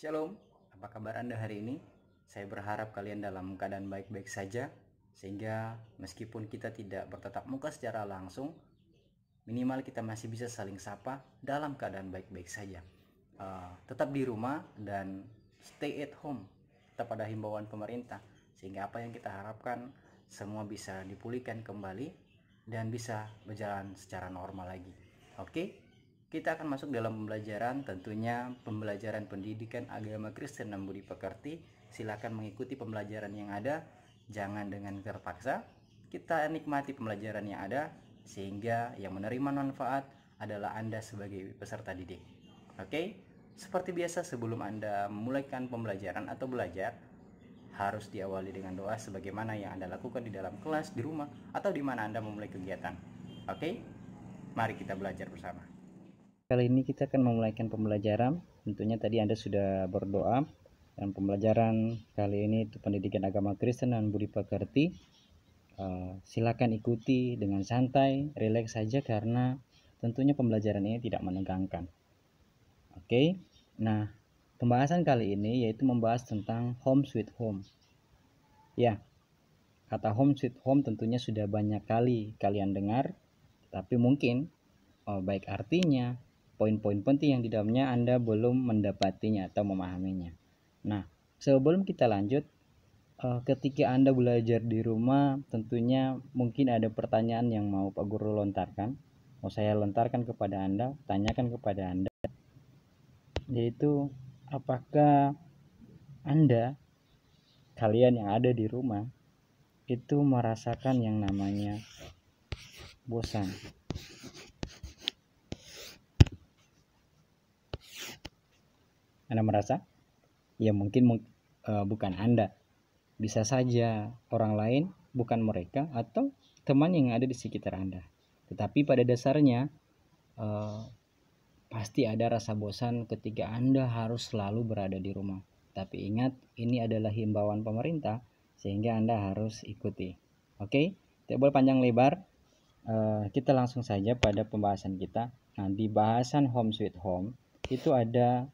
Shalom, apa kabar Anda hari ini? Saya berharap kalian dalam keadaan baik-baik saja, sehingga meskipun kita tidak bertatap muka secara langsung, minimal kita masih bisa saling sapa dalam keadaan baik-baik saja. Tetap di rumah dan stay at home, tetap ada himbauan pemerintah, sehingga apa yang kita harapkan semua bisa dipulihkan kembali dan bisa berjalan secara normal lagi. Oke? Kita akan masuk dalam pembelajaran, tentunya pembelajaran pendidikan agama Kristen dan budi pekerti. Silakan mengikuti pembelajaran yang ada, jangan dengan terpaksa. Kita nikmati pembelajaran yang ada, sehingga yang menerima manfaat adalah Anda sebagai peserta didik. Oke? Seperti biasa, sebelum Anda memulaikan pembelajaran atau belajar, harus diawali dengan doa sebagaimana yang Anda lakukan di dalam kelas, di rumah, atau di mana Anda memulai kegiatan. Oke? Mari kita belajar bersama. Kali ini kita akan memulaikan pembelajaran. Tentunya tadi Anda sudah berdoa. Dan pembelajaran kali ini itu pendidikan agama Kristen dan budi pekerti. Silakan ikuti dengan santai, rileks saja karena tentunya pembelajaran ini tidak menegangkan. Oke. Nah, pembahasan kali ini yaitu membahas tentang home sweet home. Ya, kata home sweet home tentunya sudah banyak kali kalian dengar, tapi mungkin baik artinya, poin-poin penting yang di dalamnya Anda belum mendapatinya atau memahaminya. Nah, sebelum kita lanjut, ketika Anda belajar di rumah, tentunya mungkin ada pertanyaan yang mau Pak Guru lontarkan, mau saya lontarkan kepada Anda, tanyakan kepada Anda, yaitu apakah kalian yang ada di rumah itu merasakan yang namanya bosan? Anda merasa? Ya mungkin bukan Anda, bisa saja orang lain, bukan mereka, atau teman yang ada di sekitar Anda. Tetapi pada dasarnya pasti ada rasa bosan ketika Anda harus selalu berada di rumah. Tapi ingat, ini adalah himbauan pemerintah, sehingga Anda harus ikuti. Oke, tidak boleh panjang lebar. Kita langsung saja pada pembahasan kita. Nah, di bahasan home sweet home itu ada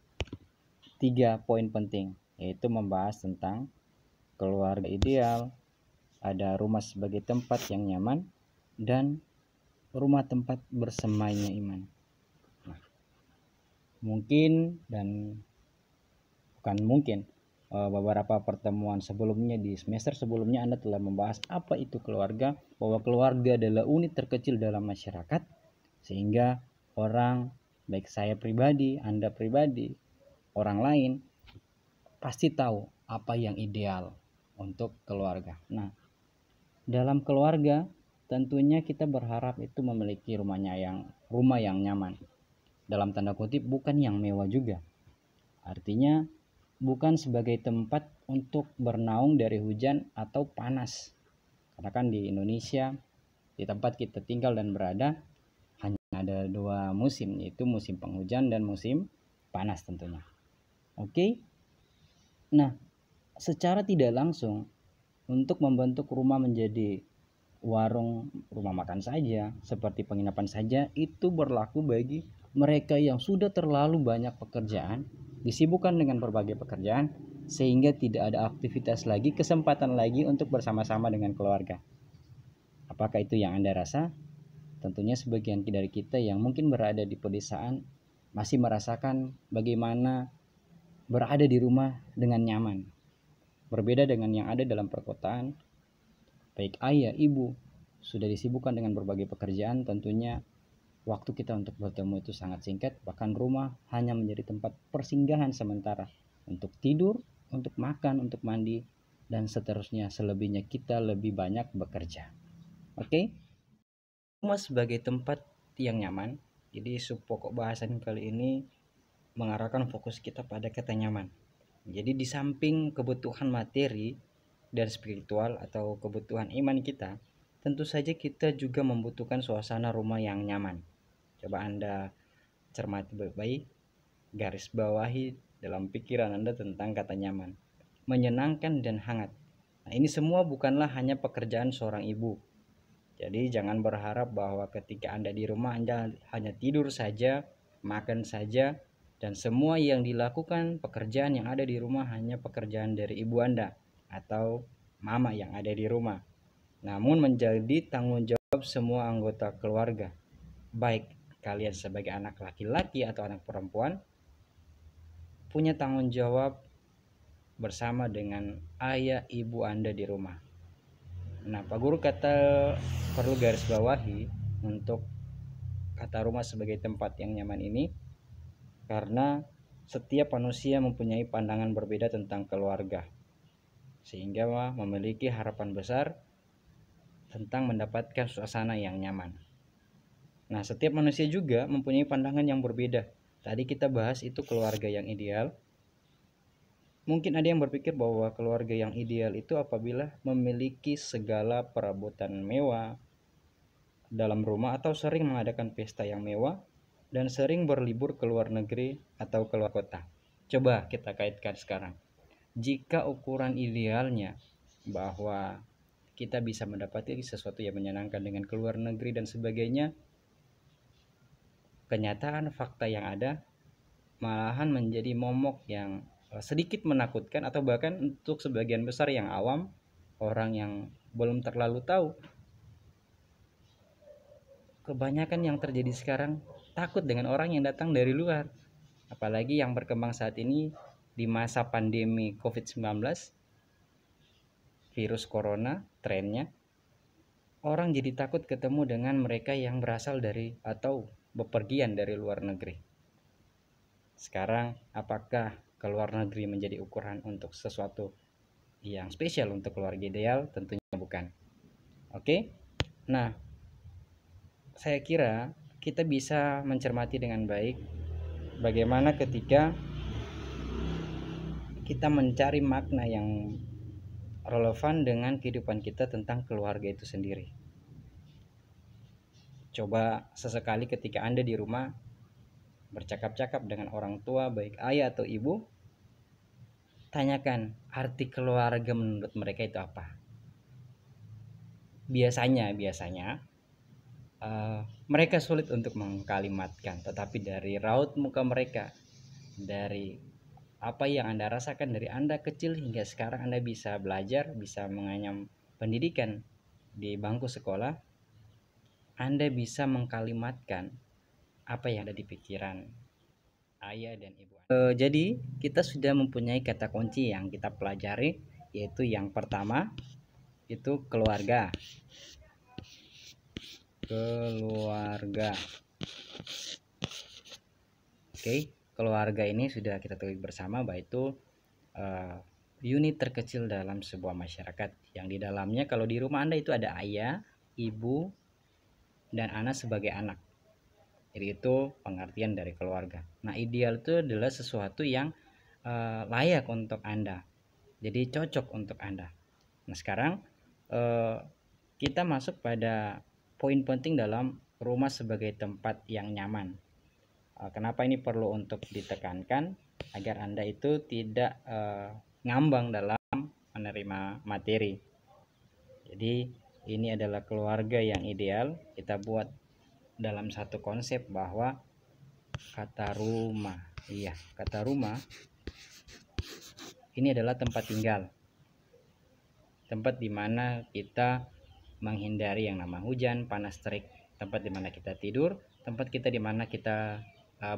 3 poin penting, yaitu membahas tentang keluarga ideal, ada rumah sebagai tempat yang nyaman, dan rumah tempat bersemainya iman. Nah, mungkin dan bukan mungkin, beberapa pertemuan sebelumnya di semester sebelumnya Anda telah membahas apa itu keluarga, bahwa keluarga adalah unit terkecil dalam masyarakat, sehingga orang, baik saya pribadi, Anda pribadi, orang lain pasti tahu apa yang ideal untuk keluarga. Nah, dalam keluarga tentunya kita berharap itu memiliki rumah yang nyaman. Dalam tanda kutip, bukan yang mewah juga. Artinya bukan sebagai tempat untuk bernaung dari hujan atau panas. Karena kan di Indonesia, di tempat kita tinggal dan berada, hanya ada 2 musim, yaitu musim penghujan dan musim panas tentunya. Oke. Nah, secara tidak langsung, untuk membentuk rumah menjadi warung, rumah makan saja, seperti penginapan saja, itu berlaku bagi mereka yang sudah terlalu banyak pekerjaan, disibukkan dengan berbagai pekerjaan, sehingga tidak ada aktivitas lagi, kesempatan lagi untuk bersama-sama dengan keluarga. Apakah itu yang Anda rasa? Tentunya sebagian dari kita yang mungkin berada di pedesaan masih merasakan bagaimana berada di rumah dengan nyaman. Berbeda dengan yang ada dalam perkotaan, baik ayah, ibu sudah disibukkan dengan berbagai pekerjaan, tentunya waktu kita untuk bertemu itu sangat singkat, bahkan rumah hanya menjadi tempat persinggahan sementara untuk tidur, untuk makan, untuk mandi, dan seterusnya. Selebihnya kita lebih banyak bekerja. Oke? Rumah sebagai tempat yang nyaman. Jadi pokok bahasan kali ini mengarahkan fokus kita pada kata nyaman. Jadi di samping kebutuhan materi dan spiritual atau kebutuhan iman kita, tentu saja kita juga membutuhkan suasana rumah yang nyaman. Coba Anda cermati baik-baik, garis bawahi dalam pikiran Anda tentang kata nyaman, menyenangkan dan hangat. Nah, ini semua bukanlah hanya pekerjaan seorang ibu. Jadi jangan berharap bahwa ketika Anda di rumah Anda hanya tidur saja, makan saja, dan semua yang dilakukan pekerjaan yang ada di rumah hanya pekerjaan dari ibu Anda atau mama yang ada di rumah. Namun menjadi tanggung jawab semua anggota keluarga, baik kalian sebagai anak laki-laki atau anak perempuan, punya tanggung jawab bersama dengan ayah ibu Anda di rumah. Nah, Pak Guru perlu garis bawahi untuk kata rumah sebagai tempat yang nyaman ini, karena setiap manusia mempunyai pandangan berbeda tentang keluarga, sehingga memiliki harapan besar tentang mendapatkan suasana yang nyaman. Nah, setiap manusia juga mempunyai pandangan yang berbeda. Tadi kita bahas itu keluarga yang ideal. Mungkin ada yang berpikir bahwa keluarga yang ideal itu apabila memiliki segala perabotan mewah dalam rumah atau sering mengadakan pesta yang mewah dan sering berlibur ke luar negeri atau ke luar kota. Coba kita kaitkan sekarang. Jika ukuran idealnya bahwa kita bisa mendapati sesuatu yang menyenangkan dengan keluar negeri dan sebagainya, kenyataan fakta yang ada malahan menjadi momok yang sedikit menakutkan, atau bahkan untuk sebagian besar yang awam, orang yang belum terlalu tahu, kebanyakan yang terjadi sekarang takut dengan orang yang datang dari luar. Apalagi yang berkembang saat ini di masa pandemi COVID-19, virus corona, trennya orang jadi takut ketemu dengan mereka yang berasal dari atau bepergian dari luar negeri. Sekarang apakah ke luar negeri menjadi ukuran untuk sesuatu yang spesial untuk keluarga ideal? Tentunya bukan. Oke. Nah, saya kira kita bisa mencermati dengan baik bagaimana ketika kita mencari makna yang relevan dengan kehidupan kita tentang keluarga itu sendiri. Coba sesekali ketika Anda di rumah bercakap-cakap dengan orang tua, baik ayah atau ibu, tanyakan arti keluarga menurut mereka itu apa. Biasanya mereka sulit untuk mengkalimatkan, tetapi dari raut muka mereka, dari apa yang Anda rasakan dari Anda kecil hingga sekarang Anda bisa belajar, bisa menganyam pendidikan di bangku sekolah, Anda bisa mengkalimatkan apa yang ada di pikiran ayah dan ibu. Jadi kita sudah mempunyai kata kunci yang kita pelajari, yaitu yang pertama itu keluarga. Oke, keluarga ini sudah kita tulis bersama bahwa itu unit terkecil dalam sebuah masyarakat, yang di dalamnya kalau di rumah Anda itu ada ayah, ibu, dan anak sebagai anak. Jadi itu pengertian dari keluarga. Nah, ideal itu adalah sesuatu yang layak untuk Anda, jadi cocok untuk Anda. Nah, sekarang kita masuk pada poin penting dalam rumah sebagai tempat yang nyaman. Kenapa ini perlu untuk ditekankan agar Anda itu tidak ngambang dalam menerima materi. Jadi ini adalah keluarga yang ideal. Kita buat dalam satu konsep bahwa kata rumah, kata rumah ini adalah tempat tinggal, tempat dimana kita menghindari yang nama hujan, panas terik, tempat dimana kita tidur, tempat kita dimana kita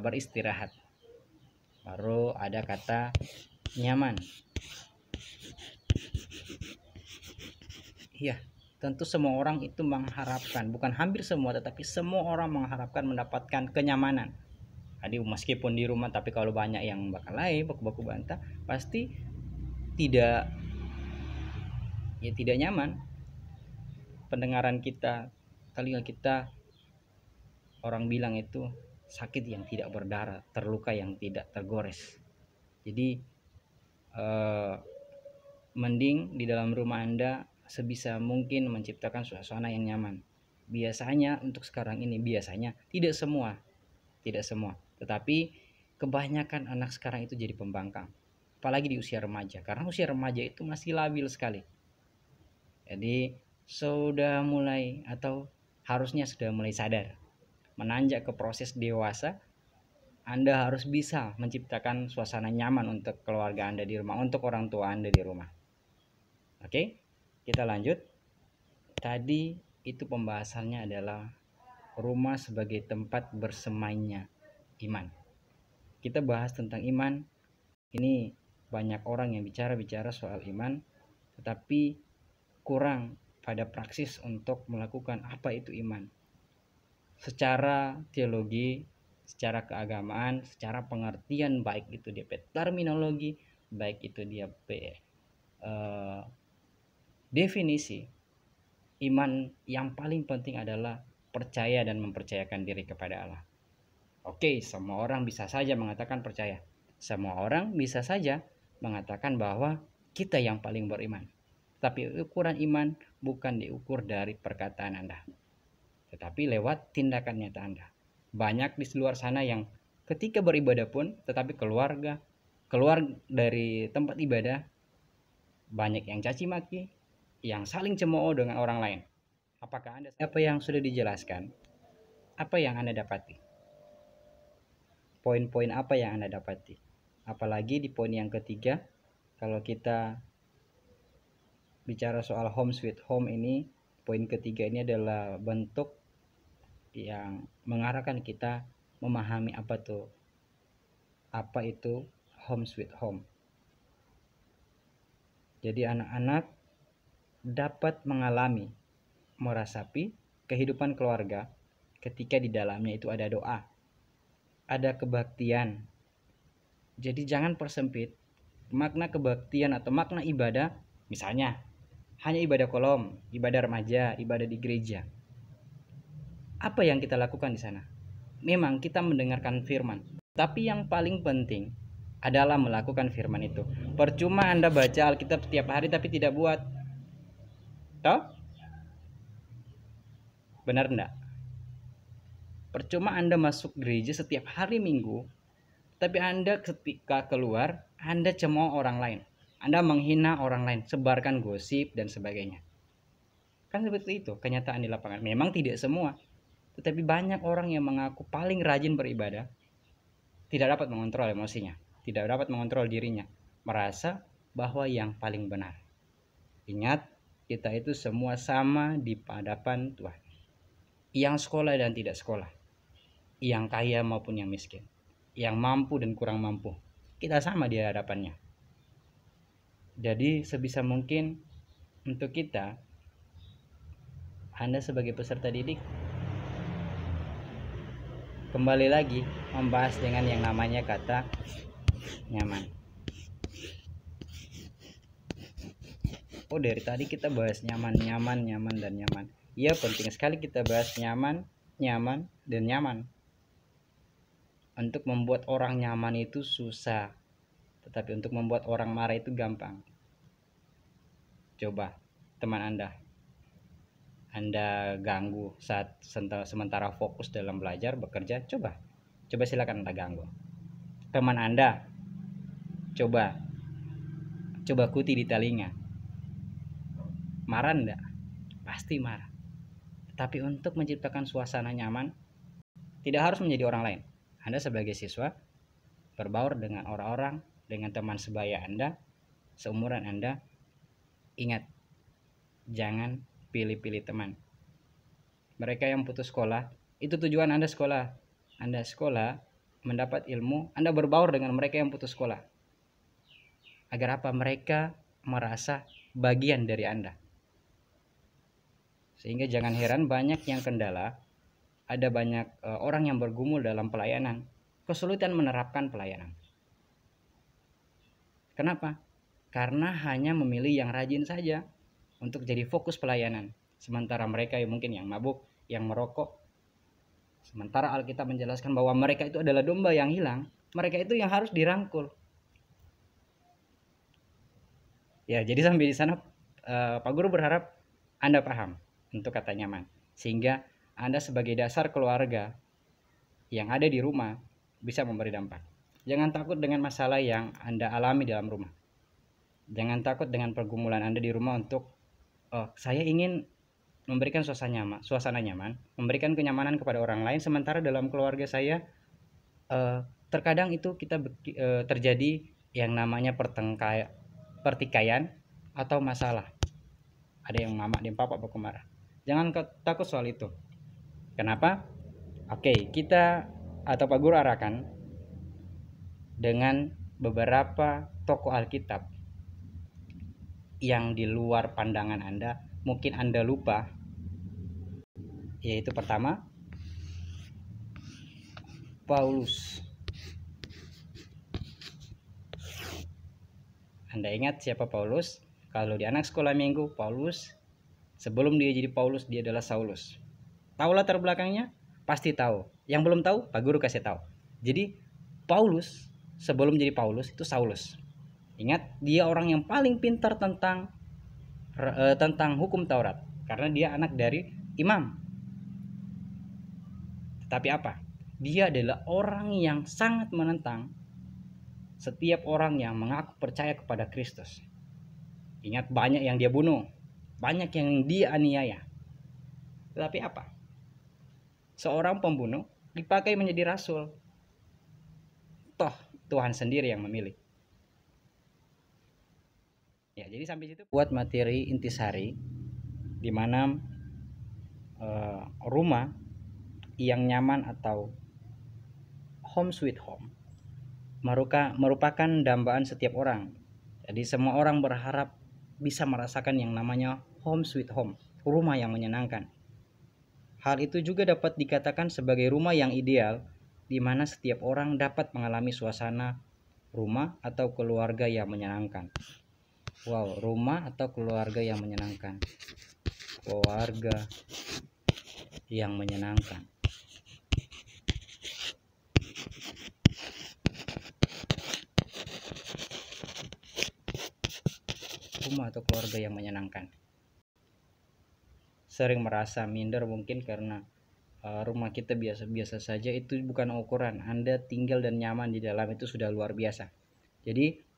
beristirahat. Baru ada kata nyaman. Tentu semua orang itu mengharapkan, bukan hampir semua, tetapi semua orang mengharapkan mendapatkan kenyamanan. Jadi meskipun di rumah, tapi kalau banyak yang bakalai, baku-baku bantah, pasti tidak nyaman. Pendengaran kita, telinga kita, orang bilang itu sakit yang tidak berdarah, terluka yang tidak tergores. Jadi mending di dalam rumah Anda sebisa mungkin menciptakan suasana yang nyaman. Biasanya untuk sekarang ini, tidak semua, tetapi kebanyakan anak sekarang itu jadi pembangkang, apalagi di usia remaja, karena usia remaja itu masih labil sekali. Jadi sudah mulai, atau harusnya sudah mulai sadar, menanjak ke proses dewasa, Anda harus bisa menciptakan suasana nyaman untuk keluarga Anda di rumah, untuk orang tua Anda di rumah. Oke, kita lanjut. Tadi itu pembahasannya adalah rumah sebagai tempat bersemainya iman. Kita bahas tentang iman. Ini banyak orang yang bicara soal iman, tetapi kurang pada praksis untuk melakukan apa itu iman. Secara teologi, secara keagamaan, secara pengertian, baik itu dia terminologi, baik itu dia definisi, iman yang paling penting adalah percaya dan mempercayakan diri kepada Allah. Oke, semua orang bisa saja mengatakan percaya. Semua orang bisa saja mengatakan bahwa kita yang paling beriman. Tapi ukuran iman bukan diukur dari perkataan Anda, tetapi lewat tindakan nyata Anda. Banyak di luar sana yang ketika beribadah pun, tetapi keluar dari tempat ibadah, banyak yang caci maki, yang saling cemooh dengan orang lain. Apakah Anda apa yang sudah dijelaskan? Apa yang Anda dapati? Poin-poin apa yang Anda dapati? Apalagi di poin yang ketiga, kalau kita bicara soal home sweet home ini, poin ketiga ini adalah bentuk yang mengarahkan kita memahami apa itu home sweet home. Jadi anak-anak dapat mengalami, merasapi kehidupan keluarga ketika di dalamnya itu ada doa, ada kebaktian. Jadi jangan persempit makna kebaktian atau makna ibadah, misalnya hanya ibadah kolom, ibadah remaja, ibadah di gereja. Apa yang kita lakukan di sana? Memang kita mendengarkan firman, tapi yang paling penting adalah melakukan firman itu. Percuma Anda baca Alkitab setiap hari tapi tidak buat. Toh? Benar enggak? Percuma Anda masuk gereja setiap hari Minggu, tapi Anda ketika keluar, Anda cemooh orang lain. Anda menghina orang lain, sebarkan gosip dan sebagainya. Kan seperti itu kenyataan di lapangan. Memang tidak semua, tetapi banyak orang yang mengaku paling rajin beribadah, tidak dapat mengontrol emosinya, tidak dapat mengontrol dirinya, merasa bahwa yang paling benar. Ingat, kita itu semua sama di hadapan Tuhan. Yang sekolah dan tidak sekolah, yang kaya maupun yang miskin, yang mampu dan kurang mampu, kita sama di hadapannya. Jadi sebisa mungkin untuk kita, Anda sebagai peserta didik, kembali lagi membahas dengan yang namanya kata nyaman. Oh, dari tadi kita bahas nyaman dan nyaman. Iya, penting sekali kita bahas nyaman dan nyaman. Untuk membuat orang nyaman itu susah, tetapi untuk membuat orang marah itu gampang. Coba teman Anda ganggu saat sementara fokus dalam belajar, bekerja, coba silakan Anda ganggu. Teman Anda, coba kuti di telinga. Marah enggak? Pasti marah. Tapi untuk menciptakan suasana nyaman, tidak harus menjadi orang lain. Anda sebagai siswa berbaur dengan orang-orang, dengan teman sebaya Anda, seumuran Anda. Ingat, jangan pilih-pilih teman. Mereka yang putus sekolah, itu tujuan Anda sekolah. Anda sekolah, mendapat ilmu, Anda berbaur dengan mereka yang putus sekolah. Agar apa? Mereka merasa bagian dari Anda. Sehingga jangan heran banyak yang kendala, ada banyak orang yang bergumul dalam pelayanan, kesulitan menerapkan pelayanan. Kenapa? Karena hanya memilih yang rajin saja untuk jadi fokus pelayanan. Sementara mereka yang mungkin yang mabuk, yang merokok. Sementara Alkitab menjelaskan bahwa mereka itu adalah domba yang hilang, mereka itu yang harus dirangkul. Ya, jadi sampai di sana Pak Guru berharap Anda paham untuk kata nyaman. Sehingga Anda sebagai dasar keluarga yang ada di rumah bisa memberi dampak. Jangan takut dengan masalah yang Anda alami dalam rumah. Jangan takut dengan pergumulan Anda di rumah untuk saya ingin memberikan suasana nyaman, memberikan kenyamanan kepada orang lain, sementara dalam keluarga saya terkadang itu terjadi yang namanya pertikaian atau masalah. Ada yang mama dan papa berkemarah. Jangan takut soal itu. Kenapa? Oke, kita atau Pak Guru arahkan dengan beberapa tokoh Alkitab yang di luar pandangan Anda, mungkin Anda lupa, yaitu pertama Paulus. Anda ingat siapa Paulus? Kalau di anak sekolah minggu, Paulus sebelum dia jadi Paulus, dia adalah Saulus. Tahu latar belakangnya? Pasti tahu. Yang belum tahu, Pak Guru kasih tahu. Jadi Paulus sebelum jadi Paulus itu Saulus. Ingat, dia orang yang paling pintar tentang hukum Taurat, karena dia anak dari imam. Tetapi apa? Dia adalah orang yang sangat menentang setiap orang yang mengaku percaya kepada Kristus. Ingat, banyak yang dia bunuh, banyak yang dia aniaya. Tetapi apa? Seorang pembunuh dipakai menjadi rasul. Toh Tuhan sendiri yang memilih. Ya, jadi sampai situ buat materi intisari, di mana rumah yang nyaman atau home sweet home merupakan dambaan setiap orang. Jadi semua orang berharap bisa merasakan yang namanya home sweet home, rumah yang menyenangkan. Hal itu juga dapat dikatakan sebagai rumah yang ideal, di mana setiap orang dapat mengalami suasana rumah atau keluarga yang menyenangkan. Wow, rumah atau keluarga yang menyenangkan. Keluarga yang menyenangkan. Rumah atau keluarga yang menyenangkan. Sering merasa minder mungkin karena rumah kita biasa-biasa saja, itu bukan ukuran. Anda tinggal dan nyaman di dalam itu sudah luar biasa. Jadi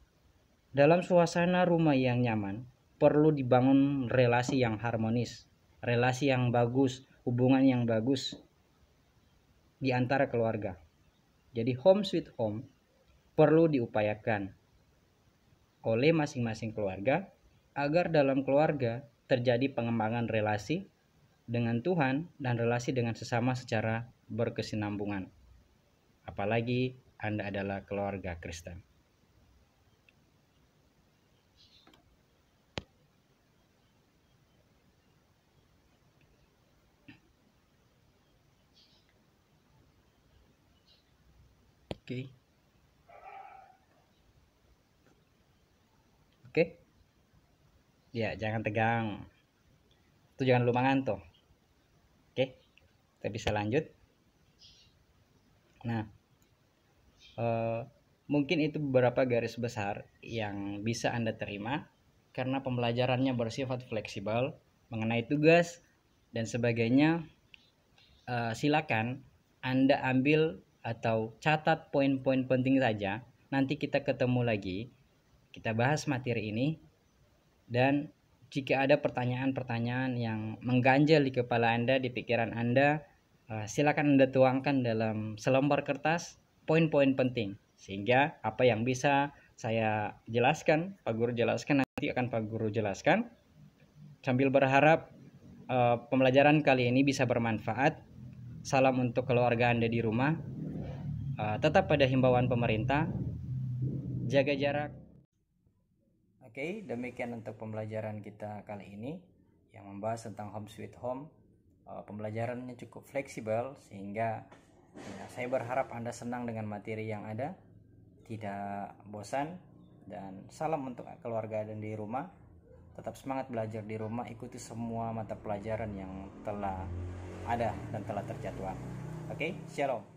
dalam suasana rumah yang nyaman perlu dibangun relasi yang harmonis, relasi yang bagus, hubungan yang bagus di antara keluarga. Jadi home sweet home perlu diupayakan oleh masing-masing keluarga agar dalam keluarga terjadi pengembangan relasi dengan Tuhan dan relasi dengan sesama secara berkesinambungan. Apalagi Anda adalah keluarga Kristen. Oke. Oke. Ya, jangan tegang. Itu jangan lupa ngantuk. Oke. Kita bisa lanjut. Nah, mungkin itu beberapa garis besar yang bisa Anda terima karena pembelajarannya bersifat fleksibel mengenai tugas dan sebagainya. Silakan Anda ambil atau catat poin-poin penting saja. Nanti kita ketemu lagi, kita bahas materi ini, dan jika ada pertanyaan-pertanyaan yang mengganjal di kepala Anda, di pikiran Anda, silakan Anda tuangkan dalam selembar kertas poin-poin penting, sehingga apa yang bisa saya jelaskan, Pak Guru jelaskan, nanti akan Pak Guru jelaskan, sambil berharap pembelajaran kali ini bisa bermanfaat. Salam untuk keluarga Anda di rumah. Tetap pada himbauan pemerintah, jaga jarak. Oke, demikian untuk pembelajaran kita kali ini yang membahas tentang home sweet home. Pembelajarannya cukup fleksibel sehingga ya, saya berharap Anda senang dengan materi yang ada, tidak bosan, dan salam untuk keluarga dan di rumah. Tetap semangat belajar di rumah, ikuti semua mata pelajaran yang telah ada dan telah terjadwal. Oke, shalom.